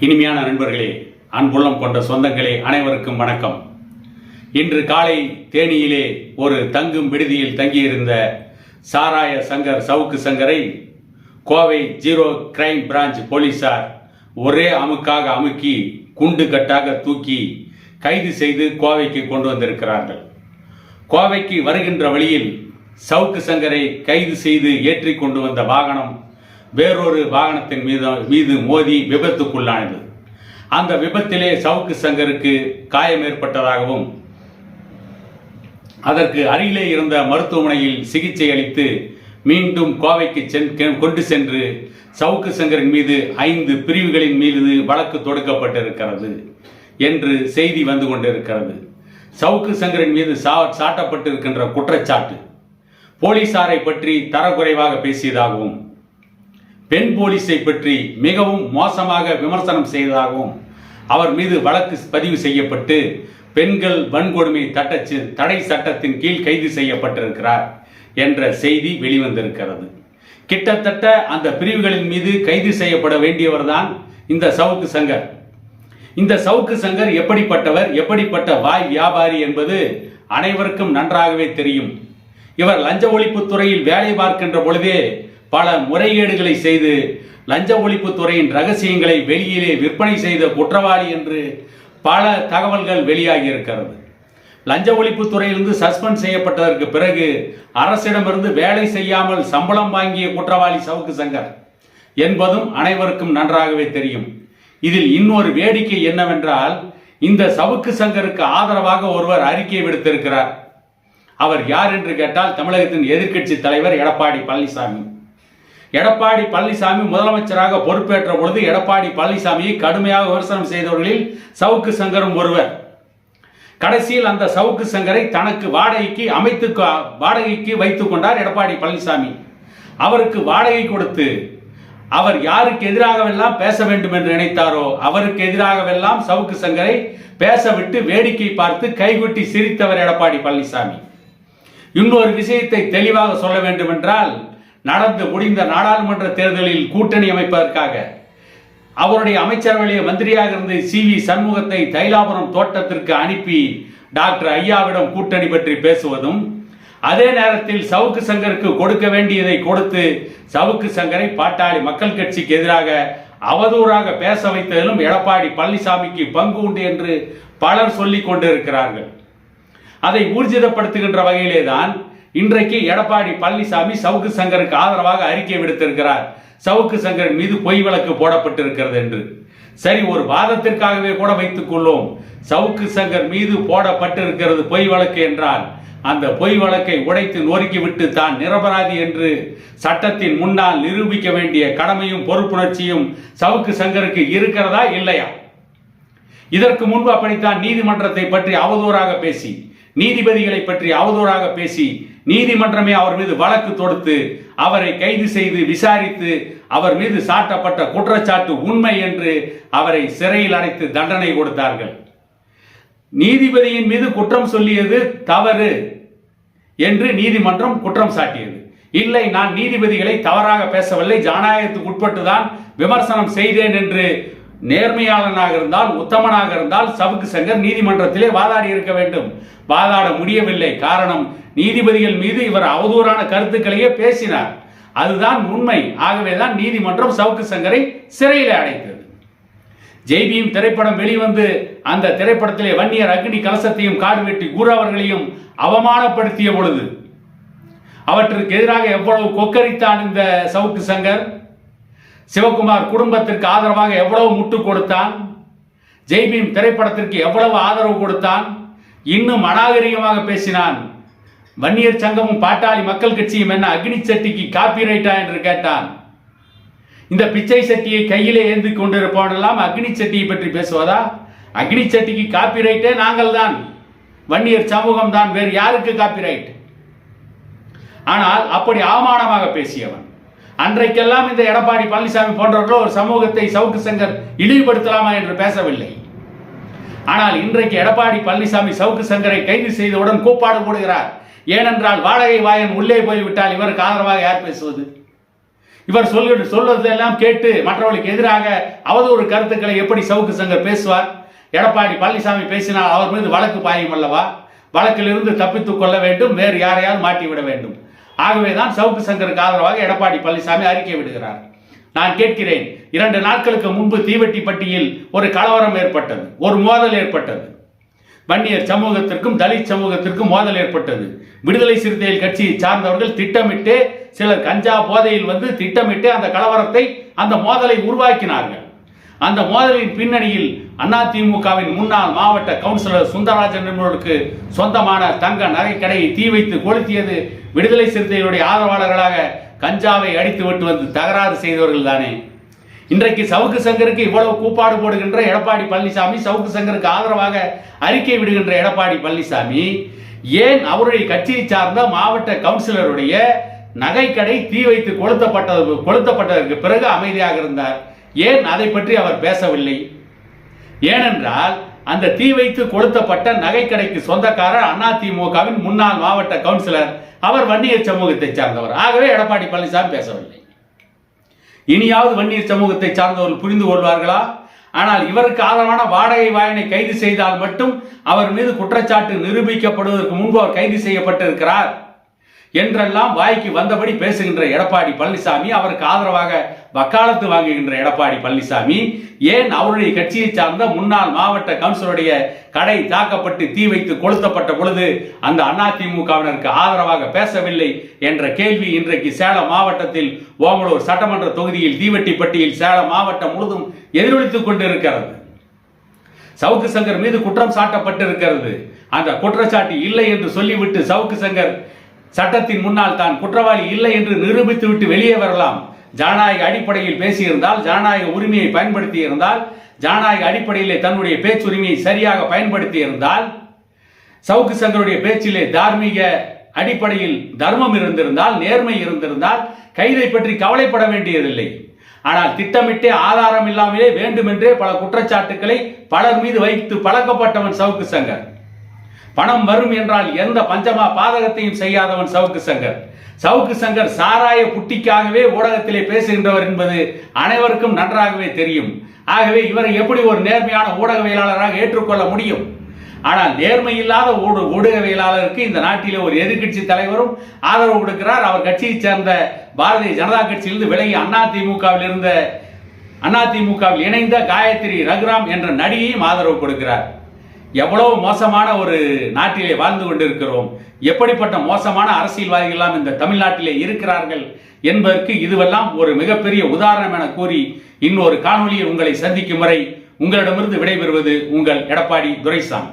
இனிமையான நண்பர்களே, அன்புள்ளம் கொண்ட சொந்தங்களே, அனைவருக்கும் வணக்கம். இன்று காலை தேனியிலே ஒரு தங்கும் விடுதியில் தங்கியிருந்த சாராய சங்கர் சவுக்கு சங்கரை கோவை 0 கிரைம் பிரான்ச் போலீசார் ஒரே அமுக்காக அமுக்கி குண்டு கட்டாக தூக்கி கைது செய்து கோவைக்கு கொண்டு வந்திருக்கிறார்கள். கோவைக்கு வருகின்ற வழியில் சவுக்கு சங்கரை கைது செய்து ஏற்றி கொண்டு வந்த வாகனம் வேறொரு வாகனத்தின் மீது மோதி விபத்துக்குள்ளானது. அந்த விபத்திலே சவுக்கு சங்கருக்கு காயம் ஏற்பட்டதாகவும் அதற்கு அருகிலே இருந்த மருத்துவமனையில் சிகிச்சை அளித்து மீண்டும் கோவைக்கு கொண்டு சென்று சவுக்கு சங்கரின் மீது 5 பிரிவுகளின் மீது வழக்கு தொடுக்கப்பட்டிருக்கிறது என்று செய்தி வந்து கொண்டிருக்கிறது. சவுக்கு சங்கரின் மீது சாட்டப்பட்டிருக்கின்ற குற்றச்சாட்டு போலீசாரை பற்றி தரக்குறைவாக பேசியதாகவும், பெண் போலீஸை பற்றி மிகவும் மோசமாக விமர்சனம் செய்ததாகவும் அவர் மீது வழக்கு பதிவு செய்யப்பட்டு பெண்கள் வன்கொடுமை தடை சட்டத்தின் கீழ் கைது செய்யப்பட்டிருக்கிறார் என்ற செய்தி வெளிவந்திருக்கிறது. கிட்டத்தட்ட அந்த பிரிவுகளின் மீது கைது செய்யப்பட வேண்டியவர்தான் இந்த சவுக்கு சங்கர். இந்த சவுக்கு சங்கர் எப்படிப்பட்டவர், எப்படிப்பட்ட வாய் வியாபாரி என்பது அனைவருக்கும் நன்றாகவே தெரியும். இவர் லஞ்ச ஒழிப்பு துறையில் வேலை பார்க்கின்ற பொழுதே பல முறைகேடுகளை செய்து லஞ்ச ஒழிப்பு துறையின் ரகசியங்களை வெளியிலே விற்பனை செய்த குற்றவாளி என்று பல தகவல்கள் வெளியாகி இருக்கிறது. லஞ்ச ஒழிப்பு துறையிலிருந்து சஸ்பெண்ட் செய்யப்பட்டதற்கு பிறகு அரசிடமிருந்து வேலை செய்யாமல் சம்பளம் வாங்கிய குற்றவாளி சவுக்கு சங்கர் என்பதும் அனைவருக்கும் நன்றாகவே தெரியும். இதில் இன்னொரு வேடிக்கை என்னவென்றால், இந்த சவுக்கு சங்கருக்கு ஆதரவாக ஒருவர் அறிக்கை விடுத்திருக்கிறார். அவர் யார் என்று கேட்டால் தமிழகத்தின் எதிர்க்கட்சி தலைவர் எடப்பாடி பழனிசாமி. எடப்பாடி பழனிசாமி முதலமைச்சராக பொறுப்பேற்ற பொழுது எடப்பாடி பழனிசாமியை கடுமையாக விமர்சனம் செய்தவர்களில் சவுக்கு சங்கரும் ஒருவர். கடைசியில் அந்த சவுக்கு சங்கரை தனக்கு வாடகைக்கு வைத்துக் கொண்டார் எடப்பாடி பழனிசாமி. அவருக்கு வாடகை கொடுத்து அவர் யாருக்கு எதிராகவெல்லாம் பேச வேண்டும் என்று நினைத்தாரோ அவருக்கு எதிராகவெல்லாம் சவுக்கு சங்கரை பேச விட்டு வேடிக்கை பார்த்து கைகுட்டி சிரித்தவர் எடப்பாடி பழனிசாமி. இன்னொரு விஷயத்தை தெளிவாக சொல்ல வேண்டும் என்றால், நடந்து முடிந்த நாடாளுமன்ற தேர்தலில் கூட்டணி அமைப்பதற்காக அவருடைய அமைச்சரவையிலே மந்திரியாக இருந்த CV சண்முகத்தை தைலாபுரம் தோட்டத்திற்கு அனுப்பி டாக்டர் ஐயாவிடம் கூட்டணி பற்றி பேசுவதும், அதே நேரத்தில் சவுக்கு சங்கருக்கு கொடுக்க வேண்டியதை கொடுத்து சவுக்கு சங்கரை பாட்டாளி மக்கள் கட்சிக்கு எதிராக அவதூறாக பேச வைத்ததிலும் எடப்பாடி பழனிசாமிக்கு பங்கு உண்டு என்று பலர் சொல்லிக் கொண்டிருக்கிறார்கள். அதை ஊர்ஜிதப்படுத்துகின்ற வகையிலே தான் இன்றைக்கு எடப்பாடி பழனிசாமி சவுக்கு சங்கருக்கு ஆதரவாக அறிக்கை விடுத்திருக்கிறார். சவுக்கு சங்கரின் மீது பொய் வழக்கு போடப்பட்டிருக்கிறது என்று. சரி, ஒரு வாதத்திற்காகவே கூட வைத்துக் கொள்வோம். சவுக்கு சங்கர் மீது போடப்பட்டிருக்கிறது பொய் வழக்கு என்றால், அந்த பொய் வழக்கை உடைத்து நொறுக்கிவிட்டு தான் நிரபராதி என்று சட்டத்தின் முன்னால் நிரூபிக்க வேண்டிய கடமையும் பொறுப்புணர்ச்சியும் சவுக்கு சங்கருக்கு இருக்கிறதா இல்லையா? இதற்கு முன்பு அப்படித்தான் நீதிமன்றத்தை பற்றி அவதூறாக பேசி, நீதிபதிகளை பற்றி அவதூறாக பேசி நீதிமன்றமே அவர் மீது வழக்கு தொடுத்து அவரை கைது செய்து விசாரித்து அவர் மீது சாட்டப்பட்ட குற்றச்சாட்டு உண்மை என்று அவரை சிறையில் அடைத்து தண்டனை கொடுத்தார்கள். நீதிபதியின் மீது குற்றம் சொல்லியது தவறு என்று நீதிமன்றம் குற்றம் சாட்டியது. இல்லை, நான் நீதிபதிகளை தவறாக பேசவில்லை, ஜனநாயகத்துக்கு உட்பட்டுதான் விமர்சனம் செய்தேன் என்று நேர்மையாளனாக இருந்தால், உத்தமனாக இருந்தால் சவுக்கு சங்கர் நீதிமன்றத்திலே வாதாடி இருக்க வேண்டும். வாதாட முடியவில்லை. காரணம், நீதிபதிகள் மீது இவர் அவதூறான கருத்துக்களையே பேசினார். அதுதான் உண்மை. ஆகவேதான் நீதிமன்றம் சவுக்கு சங்கரை சிறையில் அடைத்தது. ஜெய்பீம் திரைப்படம் வெளிவந்து அந்த திரைப்படத்திலே வன்னியர் அக்னி கலசத்தையும் காடு வெட்டி கூறவர்களையும் அவமானப்படுத்திய பொழுது அவற்றுக்கு எதிராக எவ்வளவு கொக்கரித்தான் இந்த சவுக்கு சங்கர். சிவகுமார் குடும்பத்திற்கு ஆதரவாக எவ்வளவு முட்டு கொடுத்தான். ஜெய்பீம் திரைப்படத்திற்கு எவ்வளவு ஆதரவு கொடுத்தான். இன்னும் அநாகரிகமாக பேசினான். வன்னியர் சங்கமும் பாட்டாளி மக்கள் கட்சியும் என்ன அக்னி சட்டிக்கு காப்பிரைட்டா என்று கேட்டான். இந்த பிச்சை சட்டியை கையிலே ஏந்தி கொண்டிருப்பவனெல்லாம் அக்னி சட்டியை பற்றி பேசுவதா? அக்னி சட்டிக்கு காப்பிரைட்டே நாங்கள் தான், வன்னியர் சமூகம் தான், வேறு யாருக்கு காப்பிரைட்? ஆனால் அப்படி அவமானமாக பேசியவன். அன்றைக்கெல்லாம் இந்த எடப்பாடி பழனிசாமி போன்றவர்கள் ஒரு சமூகத்தை சவுக்கு சங்கர் இழிவுபடுத்தலாமா என்று பேசவில்லை. ஆனால் இன்றைக்கு எடப்பாடி பழனிசாமி சவுக்கு சங்கரை கைது செய்தவுடன் கூப்பாடு போடுகிறார். ஏனென்றால் வாடகை வாயன் உள்ளே போய்விட்டால் இவருக்கு ஆதரவாக யார் பேசுவது? இவர் சொல்வதெல்லாம் கேட்டு மற்றவர்களுக்கு எதிராக அவதூறு கருத்துக்களை எப்படி சவுக்கு சங்கர் பேசுவார்? எடப்பாடி பழனிசாமி பேசினால் அவர் மீது வழக்கு பாயும் அல்லவா? வழக்கிலிருந்து தப்பித்துக் கொள்ள வேண்டும், வேறு யாரையாவது மாட்டிவிட வேண்டும். ஆகவேதான் சவுக்கு சங்கருக்கு ஆதரவாக எடப்பாடி பழனிசாமி அறிக்கை விடுகிறார். நான் கேட்கிறேன், 2 நாட்களுக்கு முன்பு தீவெட்டிப்பட்டியில் ஒரு கலவரம் ஏற்பட்டது, ஒரு மோதல் ஏற்பட்டது. வன்னியர் சமூகத்திற்கும் தலித் சமூகத்திற்கும் மோதல் ஏற்பட்டது. விடுதலை சிறுத்தைகள் கட்சியை சார்ந்தவர்கள் திட்டமிட்டு, சிலர் கஞ்சா போதையில் வந்து திட்டமிட்டு அந்த கலவரத்தை, அந்த மோதலை உருவாக்கினார்கள். அந்த மோதலின் பின்னணியில் அதிமுகவின் முன்னாள் மாவட்ட கவுன்சிலர் சுந்தரராஜன் என்பவருக்கு சொந்தமான தங்க நகைக்கடையை தீ வைத்து கொளுத்தியது விடுதலை சிறுத்தைகளுடைய ஆதரவாளர்களாக கஞ்சாவை அடித்து விட்டு வந்து தகராறு செய்தவர்கள் தானே. இன்றைக்கு சவுக்கு சங்கருக்கு இவ்வளவு கூப்பாடு போடுகின்ற எடப்பாடி பழனிசாமி, சவுக்கு சங்கருக்கு ஆதரவாக அறிக்கை விடுகின்ற எடப்பாடி பழனிசாமி ஏன் அவருடைய கட்சியை சார்ந்த மாவட்ட கவுன்சிலருடைய நகைக்கடை தீ வைத்து கொளுத்தப்பட்டதற்கு பிறகு அமைதியாக இருந்தார்? ஏன் அதை பற்றி அவர் பேசவில்லை? ஏனென்றால் அந்த தீ வைத்து கொளுத்தப்பட்ட நகைக்கடைக்கு சொந்தக்காரர் அதிமுகவின் முன்னாள் மாவட்ட கவுன்சிலர், அவர் வன்னியர் சமூகத்தை சார்ந்தவர். ஆகவே எடப்பாடி பழனிசாமி பேசவில்லை. இனியாவது வன்னியர் சமூகத்தை சார்ந்தவர்கள் புரிந்து கொள்வார்களா? ஆனால் இவருக்கு ஆதரவான வாடகை வாயனை கைது செய்தால் மட்டும் அவர் மீது குற்றச்சாட்டு நிரூபிக்கப்படுவதற்கு முன்பு அவர் கைது செய்யப்பட்டிருக்கிறார் என்றெல்லாம் வாய்க்கு வந்தபடி பேசுகின்ற எடப்பாடி பழனிசாமி, அவருக்கு ஆதரவாக வக்காலத்து வாங்குகின்ற எடப்பாடி பழனிசாமி ஏன் அவருடைய கட்சியை சார்ந்த முன்னாள் மாவட்ட கவுன்சிலருடைய கடை தாக்கப்பட்டு தீ வைத்து கொளுத்தப்பட்ட பொழுது அந்த அதிமுகவினருக்கு ஆதரவாக பேசவில்லை என்ற கேள்வி இன்றைக்கு சேலம் மாவட்டத்தில் ஓமலூர் சட்டமன்ற தொகுதியில் தீவெட்டிப்பட்டியில் சேலம் மாவட்டம் முழுதும் எதிரொலித்துக் கொண்டிருக்கிறது. சவுக்கு சங்கர் மீது குற்றம் சாட்டப்பட்டிருக்கிறது. அந்த குற்றச்சாட்டு இல்லை என்று சொல்லிவிட்டு சவுக்கு சங்கர் சட்டத்தின் முன்னால் தான் குற்றவாளி இல்லை என்று நிரூபித்துவிட்டு வெளியே வரலாம். ஜனநாயக அடிப்படையில் பேசியிருந்தால், ஜனநாயக உரிமையை பயன்படுத்தி இருந்தால், ஜனநாயக அடிப்படையிலே தன்னுடைய பேச்சுரிமையை சரியாக பயன்படுத்தி இருந்தால், சவுக்கு சங்கருடைய பேச்சிலே தார்மீக அடிப்படையில் தர்மம் இருந்திருந்தால், நேர்மை இருந்திருந்தால் கைதை பற்றி கவலைப்பட வேண்டியதில்லை. ஆனால் திட்டமிட்டே ஆதாரம் இல்லாமலே வேண்டுமென்றே பல குற்றச்சாட்டுக்களை பலர் மீது வைத்து பழக்கப்பட்டவன் சவுக்கு சங்கர். பணம் வரும் என்றால் எந்த பஞ்சமா பாதகத்தையும் செய்யாதவன் சவுக்கு சங்கர். சவுக்கு சங்கர் சாராய புட்டிக்காகவே ஊடகத்திலே பேசுகின்றவர் என்பது அனைவருக்கும் நன்றாகவே தெரியும். ஆகவே இவரை எப்படி ஒரு நேர்மையான ஊடகவியலாளராக ஏற்றுக்கொள்ள முடியும்? ஆனால் நேர்மை இல்லாத ஊடகவியலாளருக்கு இந்த நாட்டிலே ஒரு எதிர்கட்சி தலைவரும் ஆதரவு கொடுக்கிறார். அவர் கட்சியை சேர்ந்த பாரதிய ஜனதா கட்சியிலிருந்து விலகி அதிமுகவில் இணைந்த காயத்ரி ரகுராம் என்ற நடிகையும் ஆதரவு கொடுக்கிறார். எவ்வளவு மோசமான ஒரு நாட்டிலே வாழ்ந்து கொண்டிருக்கிறோம், எப்படிப்பட்ட மோசமான அரசியல்வாதிகள் எல்லாம் இந்த தமிழ்நாட்டிலே இருக்கிறார்கள் என்பதற்கு இதுவெல்லாம் ஒரு மிகப்பெரிய உதாரணம் என கூறி இன்னொரு காணொலியில் உங்களை சந்திக்கும் வரை உங்களிடமிருந்து விடைபெறுவது உங்கள் எடப்பாடி துரைசாமி.